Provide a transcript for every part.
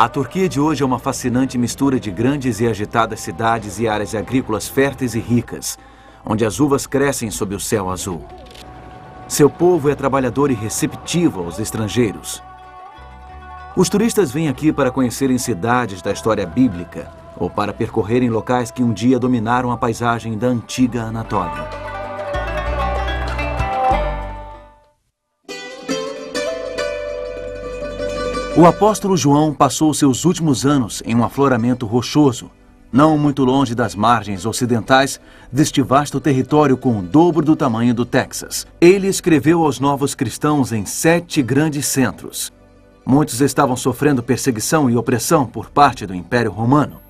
A Turquia de hoje é uma fascinante mistura de grandes e agitadas cidades e áreas agrícolas férteis e ricas, onde as uvas crescem sob o céu azul. Seu povo é trabalhador e receptivo aos estrangeiros. Os turistas vêm aqui para conhecerem cidades da história bíblica ou para percorrerem locais que um dia dominaram a paisagem da antiga Anatólia. O apóstolo João passou seus últimos anos em um afloramento rochoso, não muito longe das margens ocidentais deste vasto território com o dobro do tamanho do Texas. Ele escreveu aos novos cristãos em 7 grandes centros. Muitos estavam sofrendo perseguição e opressão por parte do Império Romano.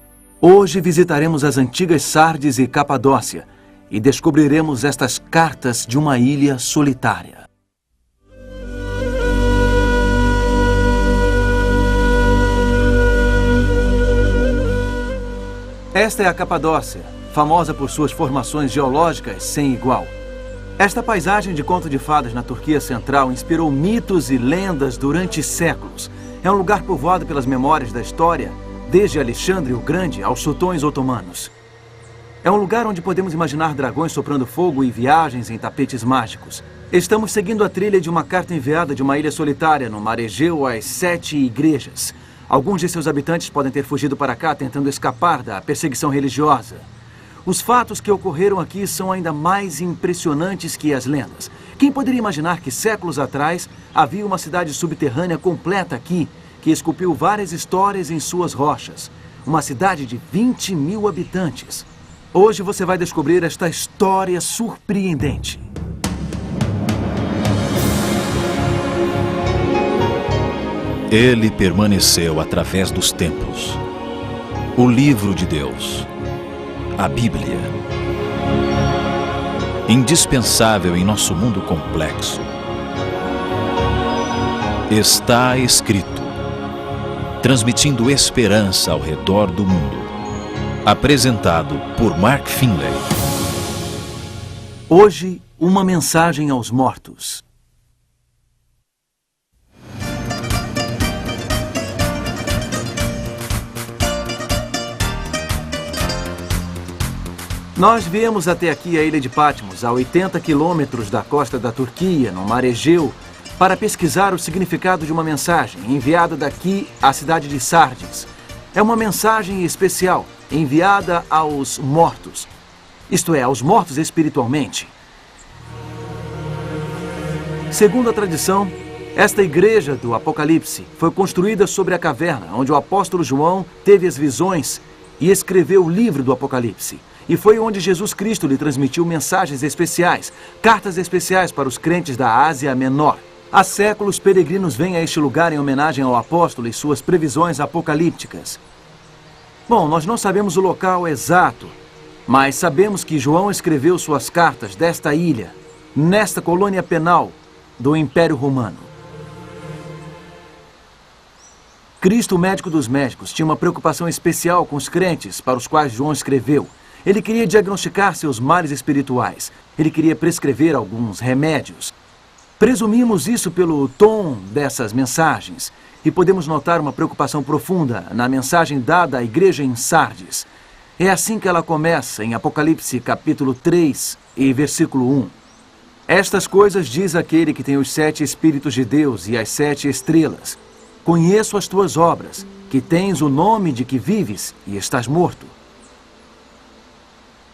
Hoje visitaremos as antigas Sardes e Capadócia e descobriremos estas cartas de uma ilha solitária. Esta é a Capadócia, famosa por suas formações geológicas sem igual. Esta paisagem de conto de fadas na Turquia Central inspirou mitos e lendas durante séculos. É um lugar povoado pelas memórias da história, desde Alexandre o Grande aos sultões otomanos. É um lugar onde podemos imaginar dragões soprando fogo e viagens em tapetes mágicos. Estamos seguindo a trilha de uma carta enviada de uma ilha solitária no mar Egeu às 7 igrejas. Alguns de seus habitantes podem ter fugido para cá tentando escapar da perseguição religiosa. Os fatos que ocorreram aqui são ainda mais impressionantes que as lendas. Quem poderia imaginar que séculos atrás havia uma cidade subterrânea completa aqui, que esculpiu várias histórias em suas rochas? Uma cidade de 20 mil habitantes. Hoje você vai descobrir esta história surpreendente. Ele permaneceu através dos tempos. O livro de Deus, a Bíblia, indispensável em nosso mundo complexo. Está escrito, transmitindo esperança ao redor do mundo. Apresentado por Mark Finley. Hoje, uma mensagem aos mortos. Nós viemos até aqui a ilha de Patmos, a 80 quilômetros da costa da Turquia, no mar Egeu, para pesquisar o significado de uma mensagem enviada daqui à cidade de Sardes. É uma mensagem especial, enviada aos mortos, isto é, aos mortos espiritualmente. Segundo a tradição, esta igreja do Apocalipse foi construída sobre a caverna onde o apóstolo João teve as visões e escreveu o livro do Apocalipse. E foi onde Jesus Cristo lhe transmitiu mensagens especiais, cartas especiais para os crentes da Ásia Menor. Há séculos, peregrinos vêm a este lugar em homenagem ao apóstolo e suas previsões apocalípticas. Bom, nós não sabemos o local exato, mas sabemos que João escreveu suas cartas desta ilha, nesta colônia penal do Império Romano. Cristo, o médico dos médicos, tinha uma preocupação especial com os crentes para os quais João escreveu. Ele queria diagnosticar seus males espirituais. Ele queria prescrever alguns remédios. Presumimos isso pelo tom dessas mensagens e podemos notar uma preocupação profunda na mensagem dada à igreja em Sardes. É assim que ela começa em Apocalipse capítulo 3 e versículo 1. Estas coisas diz aquele que tem os 7 Espíritos de Deus e as 7 estrelas. Conheço as tuas obras, que tens o nome de que vives e estás morto.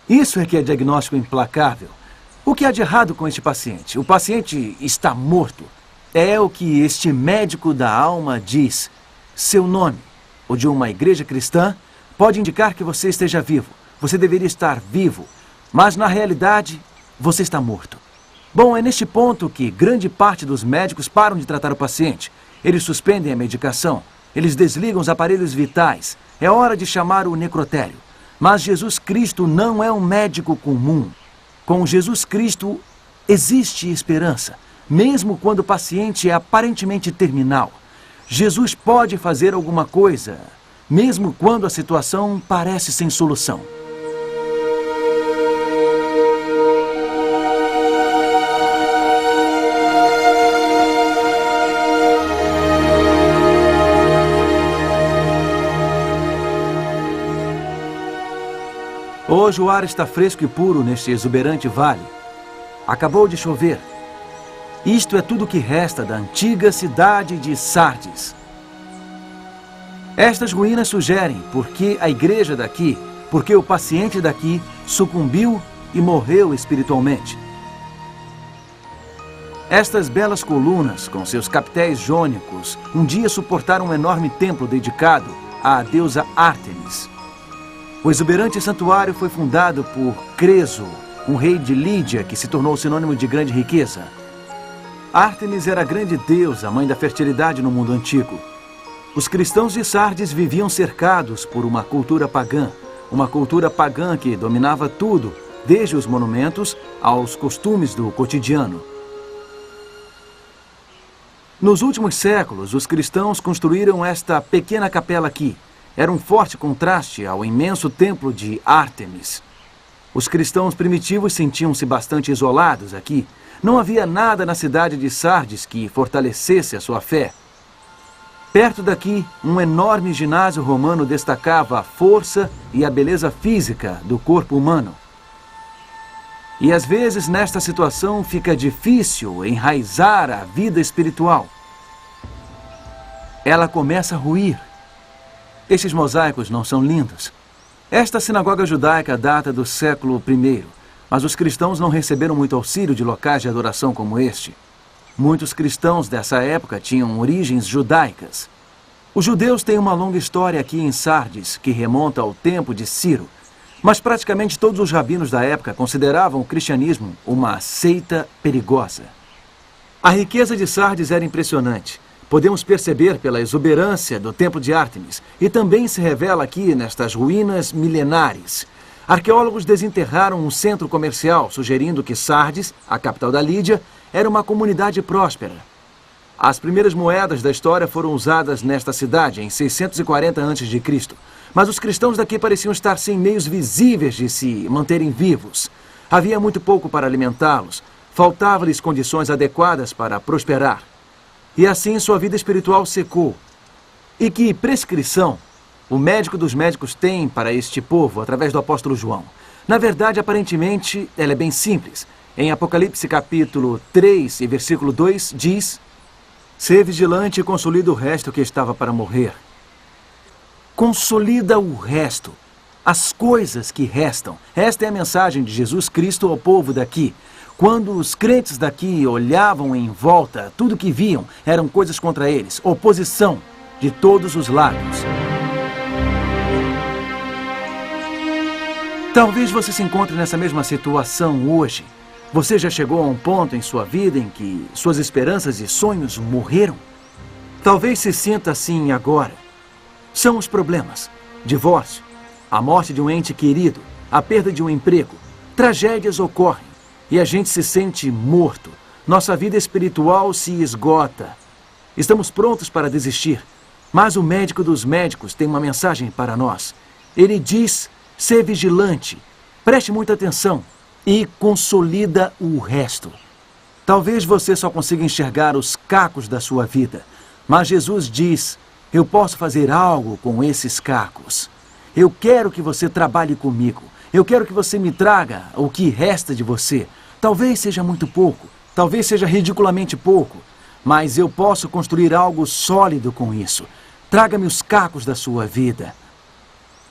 Isso é que é diagnóstico implacável. O que há de errado com este paciente? O paciente está morto. É o que este médico da alma diz. Seu nome, o de uma igreja cristã, pode indicar que você esteja vivo. Você deveria estar vivo, mas na realidade, você está morto. Bom, é neste ponto que grande parte dos médicos param de tratar o paciente. Eles suspendem a medicação, eles desligam os aparelhos vitais. É hora de chamar o necrotério. Mas Jesus Cristo não é um médico comum. Com Jesus Cristo existe esperança, mesmo quando o paciente é aparentemente terminal. Jesus pode fazer alguma coisa, mesmo quando a situação parece sem solução. Hoje o ar está fresco e puro neste exuberante vale. Acabou de chover. Isto é tudo que resta da antiga cidade de Sardes. Estas ruínas sugerem porque a igreja daqui, porque o paciente daqui sucumbiu e morreu espiritualmente. Estas belas colunas, com seus capitéis jônicos, um dia suportaram um enorme templo dedicado à deusa Ártemis. O exuberante santuário foi fundado por Creso, um rei de Lídia que se tornou sinônimo de grande riqueza. Ártemis era a grande deusa, mãe da fertilidade no mundo antigo. Os cristãos de Sardes viviam cercados por uma cultura pagã que dominava tudo, desde os monumentos aos costumes do cotidiano. Nos últimos séculos, os cristãos construíram esta pequena capela aqui. Era um forte contraste ao imenso templo de Ártemis. Os cristãos primitivos sentiam-se bastante isolados aqui. Não havia nada na cidade de Sardes que fortalecesse a sua fé. Perto daqui, um enorme ginásio romano destacava a força e a beleza física do corpo humano. E às vezes, nesta situação, fica difícil enraizar a vida espiritual. Ela começa a ruir. Estes mosaicos não são lindos. Esta sinagoga judaica data do século I, mas os cristãos não receberam muito auxílio de locais de adoração como este. Muitos cristãos dessa época tinham origens judaicas. Os judeus têm uma longa história aqui em Sardes, que remonta ao tempo de Ciro. Mas praticamente todos os rabinos da época consideravam o cristianismo uma seita perigosa. A riqueza de Sardes era impressionante. Podemos perceber pela exuberância do templo de Ártemis e também se revela aqui nestas ruínas milenares. Arqueólogos desenterraram um centro comercial, sugerindo que Sardes, a capital da Lídia, era uma comunidade próspera. As primeiras moedas da história foram usadas nesta cidade em 640 a.C., mas os cristãos daqui pareciam estar sem meios visíveis de se manterem vivos. Havia muito pouco para alimentá-los, faltavam-lhes condições adequadas para prosperar. E assim sua vida espiritual secou. E que prescrição o médico dos médicos tem para este povo através do apóstolo João? Na verdade, aparentemente, ela é bem simples. Em Apocalipse capítulo 3 e versículo 2 diz: "Sê vigilante e consolida o resto que estava para morrer." Consolida o resto, as coisas que restam. Esta é a mensagem de Jesus Cristo ao povo daqui. Quando os crentes daqui olhavam em volta, tudo que viam eram coisas contra eles, oposição de todos os lados. Talvez você se encontre nessa mesma situação hoje. Você já chegou a um ponto em sua vida em que suas esperanças e sonhos morreram? Talvez se sinta assim agora. São os problemas: divórcio, a morte de um ente querido, a perda de um emprego. Tragédias ocorrem e a gente se sente morto. Nossa vida espiritual se esgota. Estamos prontos para desistir. Mas o médico dos médicos tem uma mensagem para nós. Ele diz: "Sê vigilante, preste muita atenção e consolida o resto." Talvez você só consiga enxergar os cacos da sua vida, mas Jesus diz: "Eu posso fazer algo com esses cacos. Eu quero que você trabalhe comigo. Eu quero que você me traga o que resta de você. Talvez seja muito pouco, talvez seja ridiculamente pouco, mas eu posso construir algo sólido com isso. Traga-me os cacos da sua vida."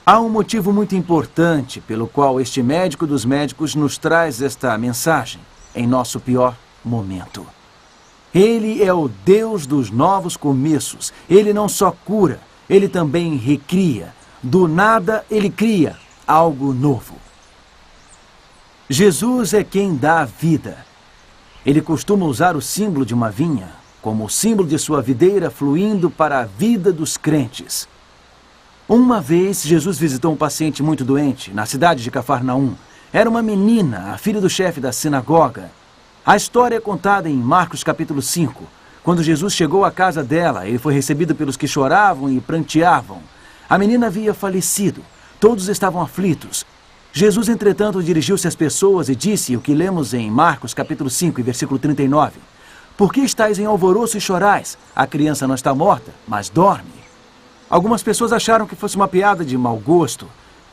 Há um motivo muito importante pelo qual este médico dos médicos nos traz esta mensagem em nosso pior momento. Ele é o Deus dos novos começos. Ele não só cura, ele também recria. Do nada, ele cria algo novo. Jesus é quem dá a vida. Ele costuma usar o símbolo de uma vinha como o símbolo de sua videira fluindo para a vida dos crentes. Uma vez, Jesus visitou um paciente muito doente na cidade de Cafarnaum. Era uma menina, a filha do chefe da sinagoga. A história é contada em Marcos capítulo 5. Quando Jesus chegou à casa dela, ele foi recebido pelos que choravam e pranteavam. A menina havia falecido. Todos estavam aflitos. Jesus, entretanto, dirigiu-se às pessoas e disse o que lemos em Marcos capítulo 5, versículo 39. "Por que estáis em alvoroço e chorais? A criança não está morta, mas dorme." Algumas pessoas acharam que fosse uma piada de mau gosto.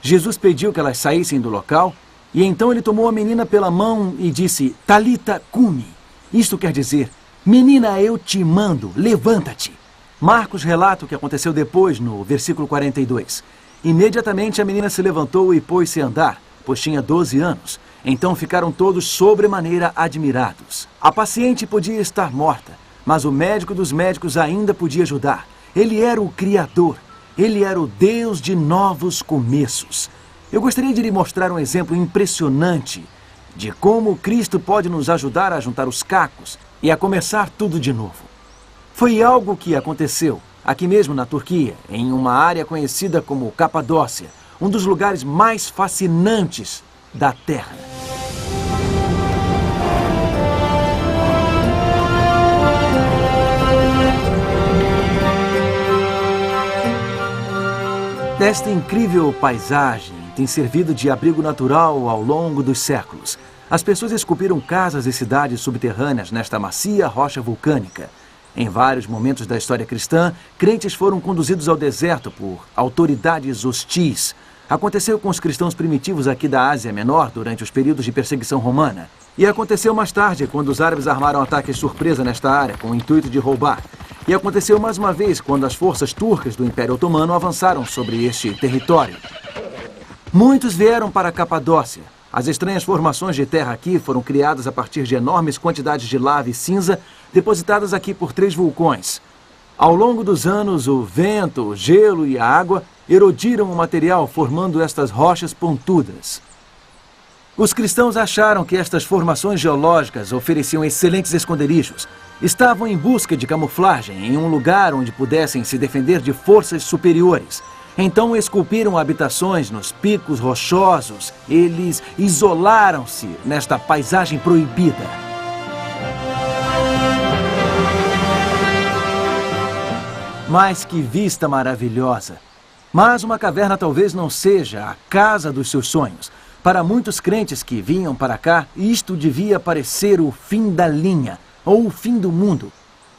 Jesus pediu que elas saíssem do local, e então ele tomou a menina pela mão e disse, Talita cumi. Isto quer dizer, menina, eu te mando, levanta-te. Marcos relata o que aconteceu depois, no versículo 42. Imediatamente a menina se levantou e pôs-se a andar, pois tinha 12 anos. Então ficaram todos sobremaneira admirados. A paciente podia estar morta, mas o médico dos médicos ainda podia ajudar. Ele era o Criador. Ele era o Deus de novos começos. Eu gostaria de lhe mostrar um exemplo impressionante de como Cristo pode nos ajudar a juntar os cacos e a começar tudo de novo. Foi algo que aconteceu aqui mesmo na Turquia, em uma área conhecida como Capadócia, um dos lugares mais fascinantes da Terra. Esta incrível paisagem tem servido de abrigo natural ao longo dos séculos. As pessoas esculpiram casas e cidades subterrâneas nesta macia rocha vulcânica. Em vários momentos da história cristã, crentes foram conduzidos ao deserto por autoridades hostis. Aconteceu com os cristãos primitivos aqui da Ásia Menor durante os períodos de perseguição romana. E aconteceu mais tarde, quando os árabes armaram ataques surpresa nesta área, com o intuito de roubar. E aconteceu mais uma vez, quando as forças turcas do Império Otomano avançaram sobre este território. Muitos vieram para a Capadócia. As estranhas formações de terra aqui foram criadas a partir de enormes quantidades de lava e cinza depositadas aqui por 3 vulcões. Ao longo dos anos, o vento, o gelo e a água erodiram o material, formando estas rochas pontudas. Os cristãos acharam que estas formações geológicas ofereciam excelentes esconderijos. Estavam em busca de camuflagem em um lugar onde pudessem se defender de forças superiores. Então esculpiram habitações nos picos rochosos. Eles isolaram-se nesta paisagem proibida. Mas que vista maravilhosa! Mas uma caverna talvez não seja a casa dos seus sonhos. Para muitos crentes que vinham para cá, isto devia parecer o fim da linha, ou o fim do mundo.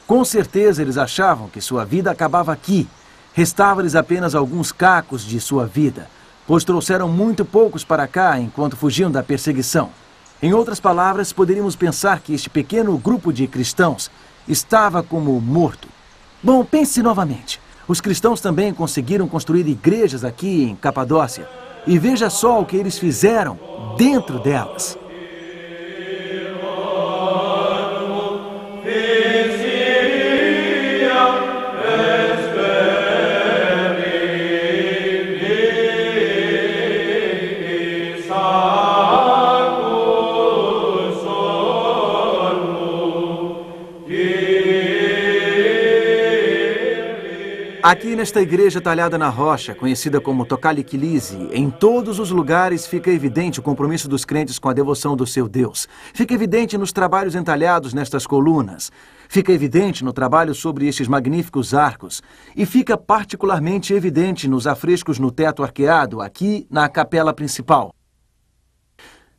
Com certeza eles achavam que sua vida acabava aqui. Restava-lhes apenas alguns cacos de sua vida, pois trouxeram muito poucos para cá enquanto fugiam da perseguição. Em outras palavras, poderíamos pensar que este pequeno grupo de cristãos estava como morto. Bom, pense novamente. Os cristãos também conseguiram construir igrejas aqui em Capadócia. E veja só o que eles fizeram dentro delas. Aqui nesta igreja talhada na rocha, conhecida como Tokali Kilise, em todos os lugares fica evidente o compromisso dos crentes com a devoção do seu Deus. Fica evidente nos trabalhos entalhados nestas colunas. Fica evidente no trabalho sobre estes magníficos arcos. E fica particularmente evidente nos afrescos no teto arqueado, aqui na capela principal.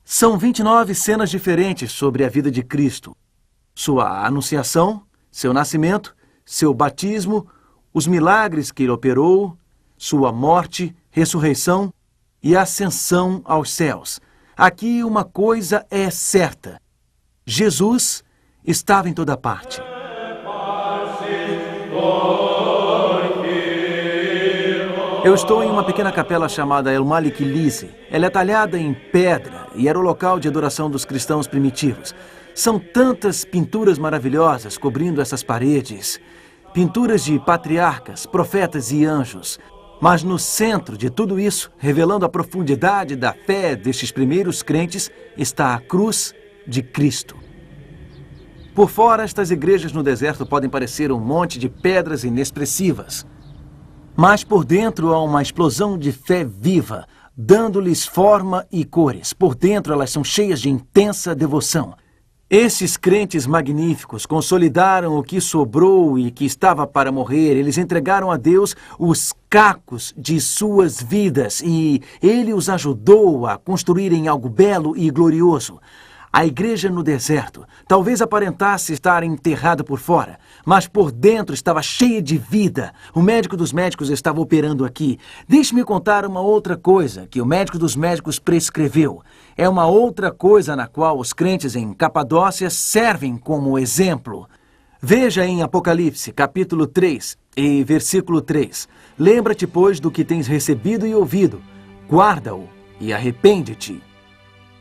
São 29 cenas diferentes sobre a vida de Cristo. Sua anunciação, seu nascimento, seu batismo, os milagres que ele operou, sua morte, ressurreição e ascensão aos céus. Aqui uma coisa é certa. Jesus estava em toda parte. Eu estou em uma pequena capela chamada El Malik Kilise. Ela é talhada em pedra e era o local de adoração dos cristãos primitivos. São tantas pinturas maravilhosas cobrindo essas paredes. Pinturas de patriarcas, profetas e anjos. Mas no centro de tudo isso, revelando a profundidade da fé destes primeiros crentes, está a cruz de Cristo. Por fora, estas igrejas no deserto podem parecer um monte de pedras inexpressivas. Mas por dentro há uma explosão de fé viva, dando-lhes forma e cores. Por dentro elas são cheias de intensa devoção. Esses crentes magníficos consolidaram o que sobrou e que estava para morrer. Eles entregaram a Deus os cacos de suas vidas e Ele os ajudou a construírem algo belo e glorioso. A igreja no deserto talvez aparentasse estar enterrada por fora, mas por dentro estava cheia de vida. O médico dos médicos estava operando aqui. Deixe-me contar uma outra coisa que o médico dos médicos prescreveu. É uma outra coisa na qual os crentes em Capadócia servem como exemplo. Veja em Apocalipse, capítulo 3 e versículo 3. Lembra-te, pois, do que tens recebido e ouvido. Guarda-o e arrepende-te.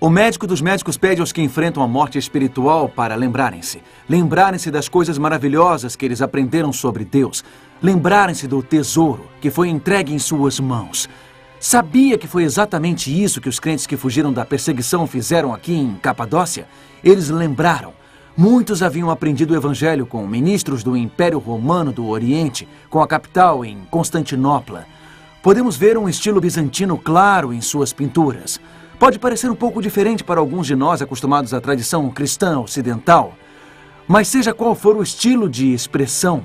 O médico dos médicos pede aos que enfrentam a morte espiritual para lembrarem-se. Lembrarem-se das coisas maravilhosas que eles aprenderam sobre Deus. Lembrarem-se do tesouro que foi entregue em suas mãos. Sabia que foi exatamente isso que os crentes que fugiram da perseguição fizeram aqui em Capadócia? Eles lembraram. Muitos haviam aprendido o Evangelho com ministros do Império Romano do Oriente, com a capital em Constantinopla. Podemos ver um estilo bizantino claro em suas pinturas. Pode parecer um pouco diferente para alguns de nós acostumados à tradição cristã ocidental. Mas seja qual for o estilo de expressão,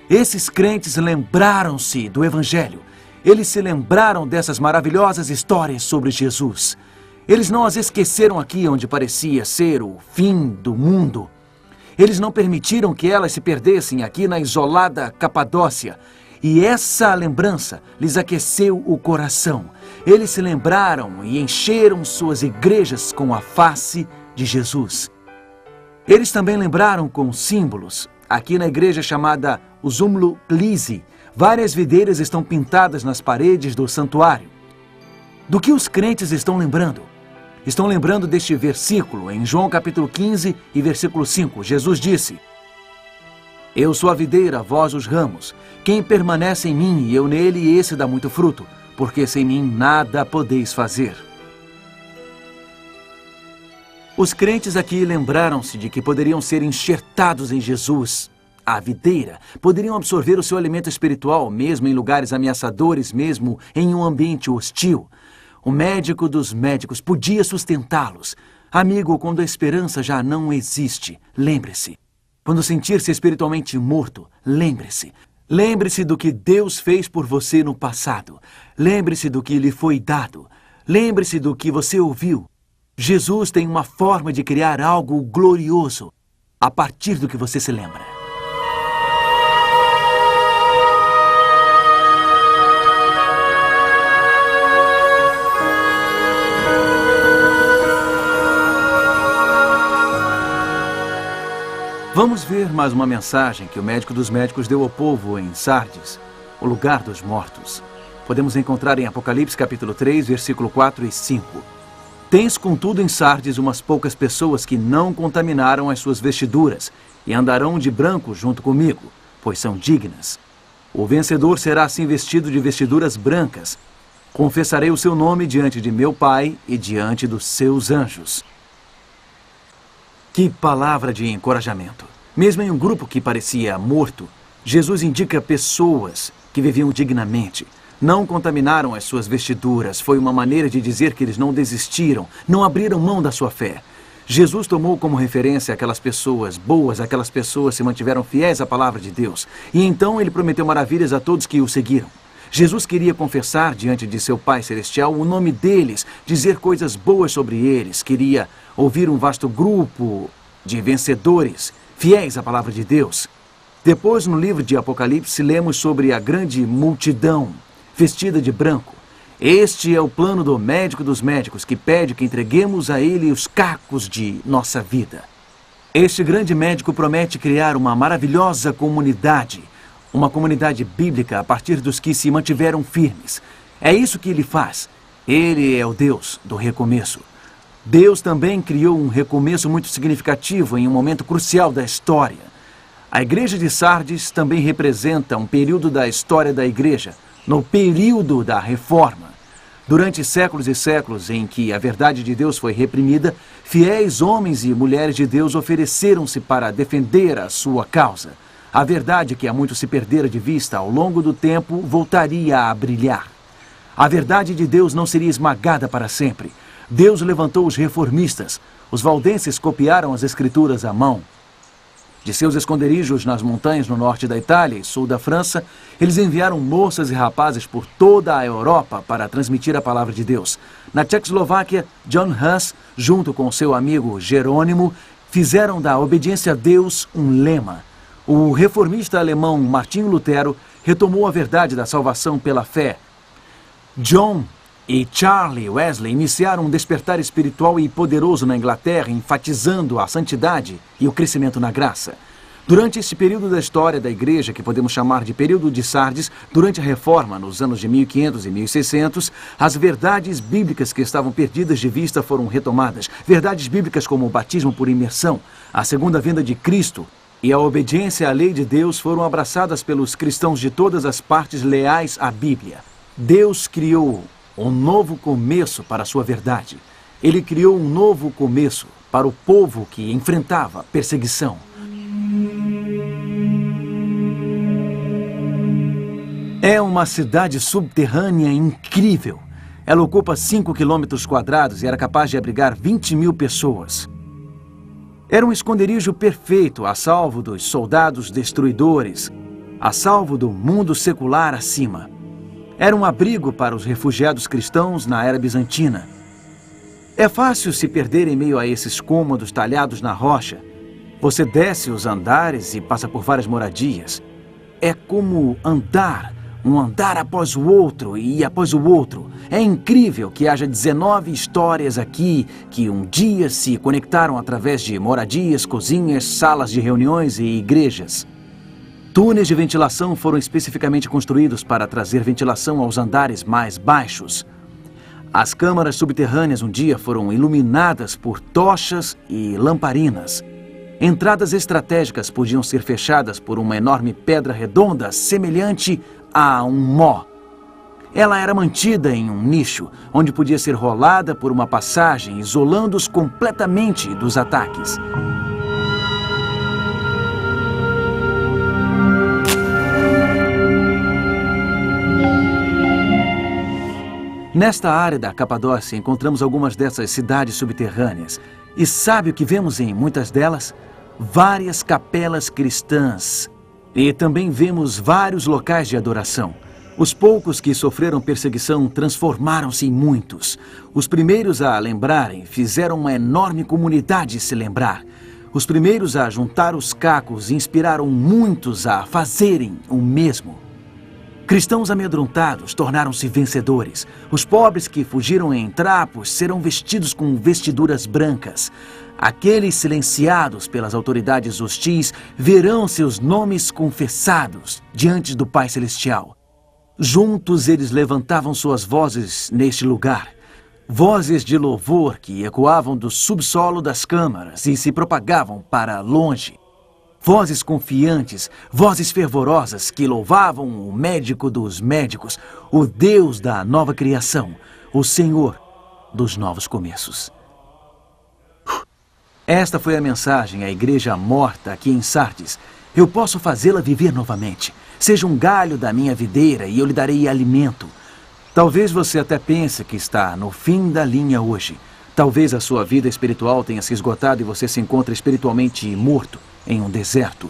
esses crentes lembraram-se do Evangelho. Eles se lembraram dessas maravilhosas histórias sobre Jesus. Eles não as esqueceram aqui onde parecia ser o fim do mundo. Eles não permitiram que elas se perdessem aqui na isolada Capadócia. E essa lembrança lhes aqueceu o coração. Eles se lembraram e encheram suas igrejas com a face de Jesus. Eles também lembraram com símbolos. Aqui na igreja chamada Uzumlu Lise, várias videiras estão pintadas nas paredes do santuário. Do que os crentes estão lembrando? Estão lembrando deste versículo em João capítulo 15 e versículo 5. Jesus disse: Eu sou a videira, vós os ramos. Quem permanece em mim e eu nele, esse dá muito fruto, porque sem mim nada podeis fazer. Os crentes aqui lembraram-se de que poderiam ser enxertados em Jesus, a videira. Poderiam absorver o seu alimento espiritual, mesmo em lugares ameaçadores, mesmo em um ambiente hostil. O médico dos médicos podia sustentá-los. Amigo, quando a esperança já não existe, lembre-se. Quando sentir-se espiritualmente morto, lembre-se. Lembre-se do que Deus fez por você no passado. Lembre-se do que lhe foi dado. Lembre-se do que você ouviu. Jesus tem uma forma de criar algo glorioso a partir do que você se lembra. Vamos ver mais uma mensagem que o médico dos médicos deu ao povo em Sardes, o lugar dos mortos. Podemos encontrar em Apocalipse capítulo 3, versículo 4 e 5. Tens, contudo, em Sardes umas poucas pessoas que não contaminaram as suas vestiduras e andarão de branco junto comigo, pois são dignas. O vencedor será assim vestido de vestiduras brancas. Confessarei o seu nome diante de meu Pai e diante dos seus anjos. Que palavra de encorajamento! Mesmo em um grupo que parecia morto, Jesus indica pessoas que viviam dignamente. Não contaminaram as suas vestiduras. Foi uma maneira de dizer que eles não desistiram, não abriram mão da sua fé. Jesus tomou como referência aquelas pessoas boas, aquelas pessoas que se mantiveram fiéis à palavra de Deus. E então ele prometeu maravilhas a todos que o seguiram. Jesus queria confessar diante de seu Pai Celestial o nome deles, dizer coisas boas sobre eles. Queria ouvir um vasto grupo de vencedores, fiéis à palavra de Deus. Depois, no livro de Apocalipse, lemos sobre a grande multidão vestida de branco. Este é o plano do médico dos médicos, que pede que entreguemos a ele os cacos de nossa vida. Este grande médico promete criar uma maravilhosa comunidade, uma comunidade bíblica a partir dos que se mantiveram firmes. É isso que ele faz. Ele é o Deus do recomeço. Deus também criou um recomeço muito significativo em um momento crucial da história. A igreja de Sardes também representa um período da história da igreja, no período da Reforma. Durante séculos e séculos em que a verdade de Deus foi reprimida, fiéis homens e mulheres de Deus ofereceram-se para defender a sua causa. A verdade que há muito se perdera de vista ao longo do tempo voltaria a brilhar. A verdade de Deus não seria esmagada para sempre. Deus levantou os reformistas. Os valdenses copiaram as escrituras à mão. De seus esconderijos nas montanhas no norte da Itália e sul da França, eles enviaram moças e rapazes por toda a Europa para transmitir a palavra de Deus. Na Tchecoslováquia, John Huss, junto com seu amigo Jerônimo, fizeram da obediência a Deus um lema. O reformista alemão Martinho Lutero retomou a verdade da salvação pela fé. John e Charlie Wesley iniciaram um despertar espiritual e poderoso na Inglaterra, enfatizando a santidade e o crescimento na graça. Durante este período da história da igreja, que podemos chamar de período de Sardes, durante a Reforma, nos anos de 1500 e 1600, as verdades bíblicas que estavam perdidas de vista foram retomadas. Verdades bíblicas como o batismo por imersão, a segunda vinda de Cristo e a obediência à lei de Deus foram abraçadas pelos cristãos de todas as partes leais à Bíblia. Deus criou um novo começo para a sua verdade. Ele criou um novo começo para o povo que enfrentava perseguição. É uma cidade subterrânea incrível. Ela ocupa 5 quilômetros quadrados e era capaz de abrigar 20.000 pessoas. Era um esconderijo perfeito, a salvo dos soldados destruidores, a salvo do mundo secular acima. Era um abrigo para os refugiados cristãos na era bizantina. É fácil se perder em meio a esses cômodos talhados na rocha. Você desce os andares e passa por várias moradias. É como andar, um andar após o outro e após o outro. É incrível que haja 19 histórias aqui que um dia se conectaram através de moradias, cozinhas, salas de reuniões e igrejas. Túneis de ventilação foram especificamente construídos para trazer ventilação aos andares mais baixos. As câmaras subterrâneas um dia foram iluminadas por tochas e lamparinas. Entradas estratégicas podiam ser fechadas por uma enorme pedra redonda semelhante a um mó. Ela era mantida em um nicho, onde podia ser rolada por uma passagem, isolando-os completamente dos ataques. Nesta área da Capadócia encontramos algumas dessas cidades subterrâneas. E sabe o que vemos em muitas delas? Várias capelas cristãs. E também vemos vários locais de adoração. Os poucos que sofreram perseguição transformaram-se em muitos. Os primeiros a lembrarem fizeram uma enorme comunidade se lembrar. Os primeiros a juntar os cacos inspiraram muitos a fazerem o mesmo. Cristãos amedrontados tornaram-se vencedores. Os pobres que fugiram em trapos serão vestidos com vestiduras brancas. Aqueles silenciados pelas autoridades hostis verão seus nomes confessados diante do Pai Celestial. Juntos eles levantavam suas vozes neste lugar. Vozes de louvor que ecoavam do subsolo das câmaras e se propagavam para longe. Vozes confiantes, vozes fervorosas que louvavam o médico dos médicos, o Deus da nova criação, o Senhor dos novos começos. Esta foi a mensagem à igreja morta aqui em Sardes. Eu posso fazê-la viver novamente. Seja um galho da minha videira e eu lhe darei alimento. Talvez você até pense que está no fim da linha hoje. Talvez a sua vida espiritual tenha se esgotado e você se encontre espiritualmente morto em um deserto.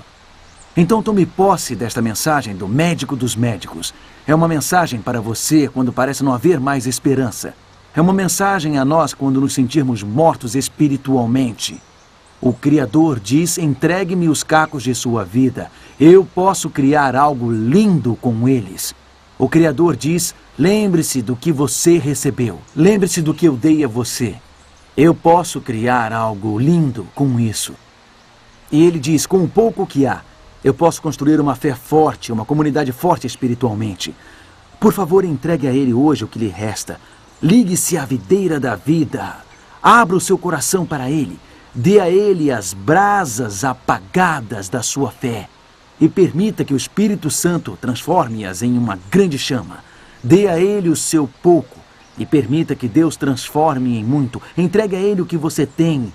Então tome posse desta mensagem do médico dos médicos. É uma mensagem para você quando parece não haver mais esperança. É uma mensagem a nós quando nos sentirmos mortos espiritualmente. O Criador diz: entregue-me os cacos de sua vida. Eu posso criar algo lindo com eles. O Criador diz: lembre-se do que você recebeu. Lembre-se do que eu dei a você. Eu posso criar algo lindo com isso. E ele diz: com o pouco que há, eu posso construir uma fé forte, uma comunidade forte espiritualmente. Por favor, entregue a ele hoje o que lhe resta. Ligue-se à videira da vida. Abra o seu coração para ele. Dê a ele as brasas apagadas da sua fé. E permita que o Espírito Santo transforme-as em uma grande chama. Dê a ele o seu pouco. E permita que Deus transforme em muito. Entregue a ele o que você tem.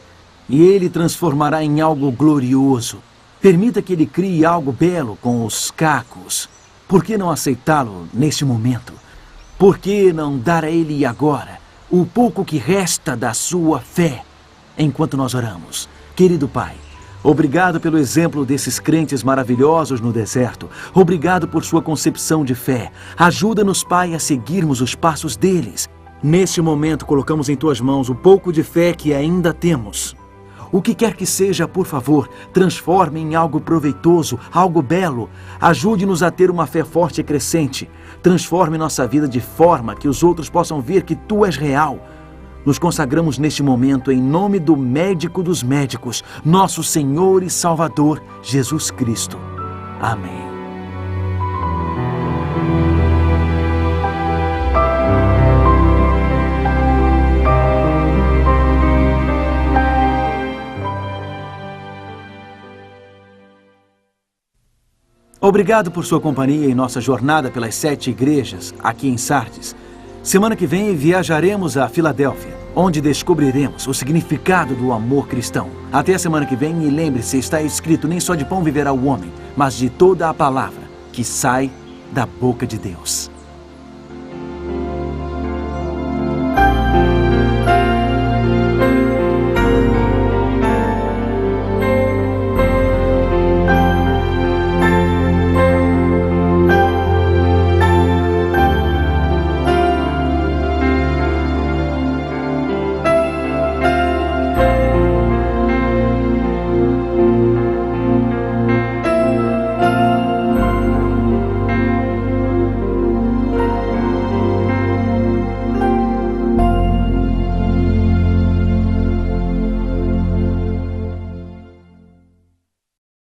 E ele transformará em algo glorioso. Permita que ele crie algo belo com os cacos. Por que não aceitá-lo neste momento? Por que não dar a ele agora o pouco que resta da sua fé? Enquanto nós oramos, querido Pai, Obrigado pelo exemplo desses crentes maravilhosos no deserto. Obrigado por sua concepção de fé. Ajuda-nos, Pai, a seguirmos os passos deles. Neste momento, colocamos em Tuas mãos o pouco de fé que ainda temos. O que quer que seja, por favor, transforme em algo proveitoso, algo belo. Ajude-nos a ter uma fé forte e crescente. Transforme nossa vida de forma que os outros possam ver que Tu és real. Nos consagramos neste momento em nome do médico dos médicos, nosso Senhor e Salvador, Jesus Cristo. Amém. Obrigado por sua companhia em nossa jornada pelas 7 igrejas aqui em Sardes. Semana que vem viajaremos a Filadélfia, onde descobriremos o significado do amor cristão. Até a semana que vem, e lembre-se, está escrito: nem só de pão viverá o homem, mas de toda a palavra que sai da boca de Deus.